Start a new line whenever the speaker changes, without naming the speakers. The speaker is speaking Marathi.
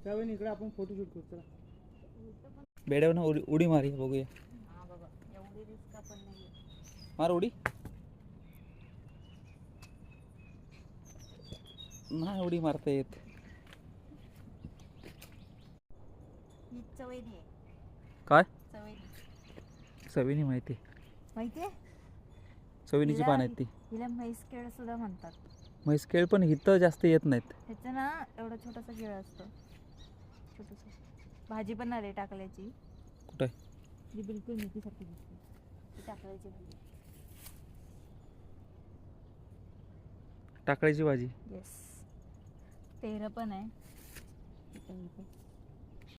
त्यावेळी इकडे आपण फोटोशूट करू. चला
बेड्यावर उडी मारी बघूया.
हा बाबा एवढी रिस्क आपण नाही.
मार उडी. नाही उडी मारता येत.
ही चवैनी आहे.
काय
चवैनी
चवीनी माहिती.
माहितीये.
चवीनीची पान आहेत ती.
हिला म्हैस केळ सुद्धा म्हणतात.
म्हैस केळ पण इथं जास्त येत नाहीत.
ह्याचं ना एवढा छोटासा केळ असतो. छोटंसं भाजी पण आली टाकल्याची.
कुठे
जी बिलकुल मेथीसारखी दिसते ती टाकल्याची भाजी.
टाकळीची भाजी.
येस. पेरं पण आहे इथं.